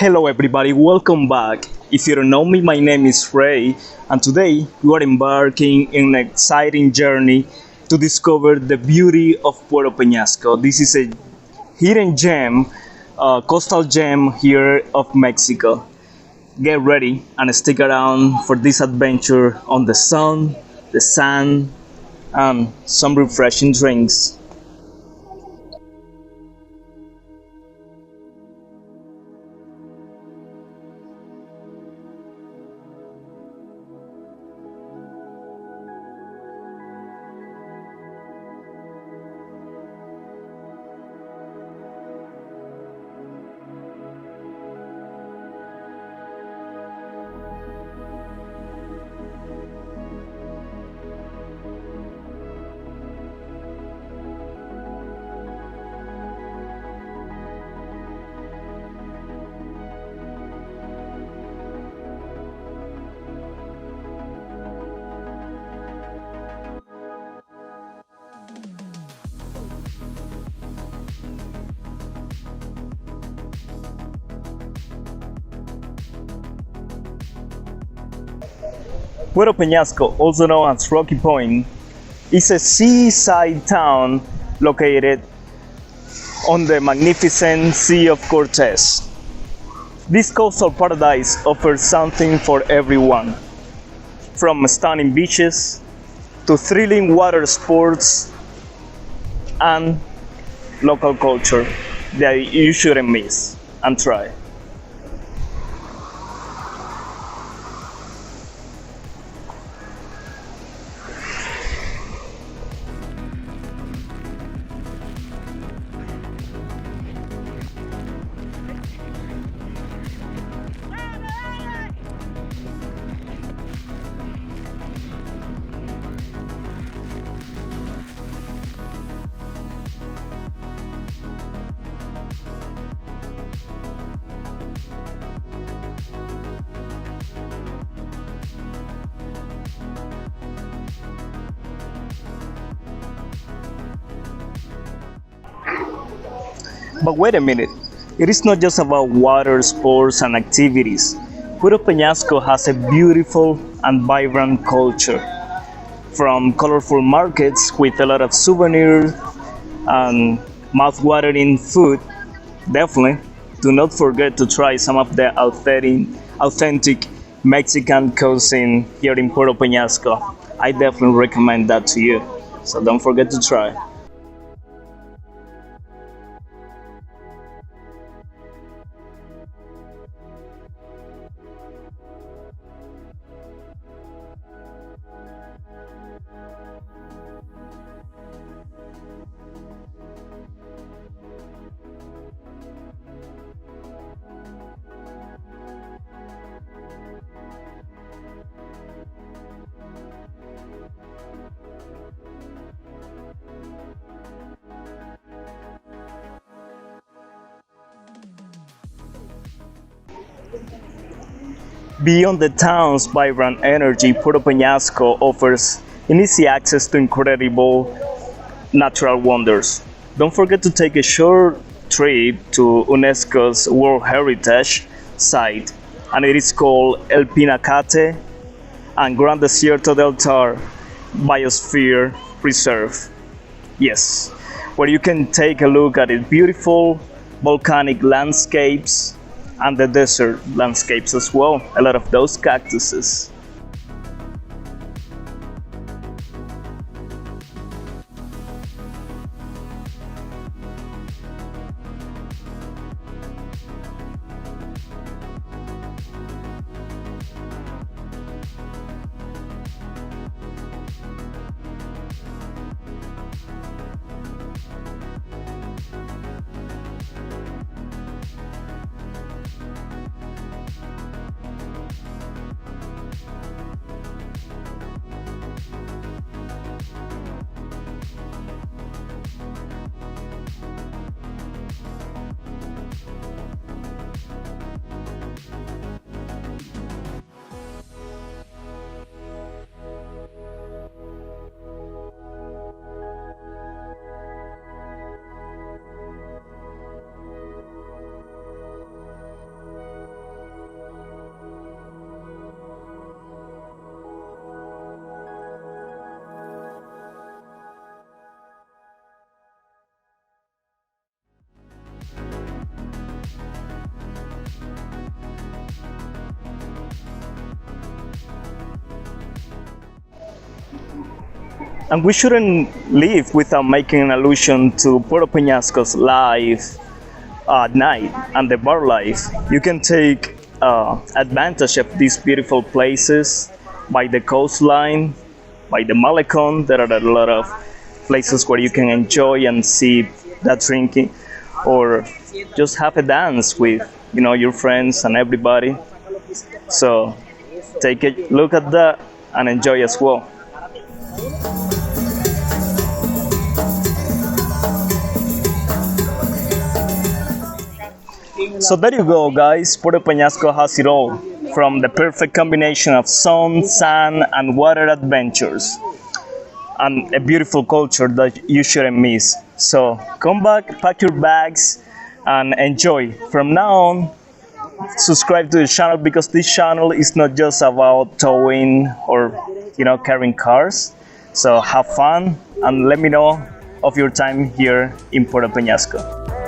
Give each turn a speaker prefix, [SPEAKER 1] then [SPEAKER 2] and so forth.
[SPEAKER 1] Hello everybody, welcome back. If you don't know me, my name is Ray, and today we are embarking in an exciting journey to discover the beauty of Puerto Peñasco. This is a hidden gem, coastal gem here of Mexico. Get ready and stick around for this adventure on the sun, the sand, and some refreshing drinks. Puerto Peñasco, also known as Rocky Point, is a seaside town located on the magnificent Sea of Cortez. This coastal paradise offers something for everyone, from stunning beaches to thrilling water sports and local culture that you shouldn't miss and try. But wait a minute, it is not just about water sports and activities. Puerto Peñasco has a beautiful and vibrant culture, from colorful markets with a lot of souvenirs and mouth-watering food. Definitely, do not forget to try some of the authentic Mexican cuisine here in Puerto Peñasco. I definitely recommend that to you, so don't forget to try. Beyond the town's vibrant energy, Puerto Peñasco offers easy access to incredible natural wonders. Don't forget to take a short trip to UNESCO's World Heritage Site, and it is called El Pinacate and Gran Desierto del Tar Biosphere Preserve. Yes, where you can take a look at its beautiful volcanic landscapes and the desert landscapes as well. A lot of those cactuses. And we shouldn't leave without making an allusion to Puerto Peñasco's life at night and the bar life. You can take advantage of these beautiful places by the coastline, by the Malecon. There are a lot of places where you can enjoy and see that drinking, or just have a dance with your friends and everybody. So take a look at that and enjoy as well. So there you go, guys. Puerto Peñasco has it all, from the perfect combination of sun, sand, and water adventures, and a beautiful culture that you shouldn't miss. So come back, pack your bags, and enjoy. From now on, subscribe to the channel, because this channel is not just about towing or carrying cars. So have fun and let me know of your time here in Puerto Peñasco.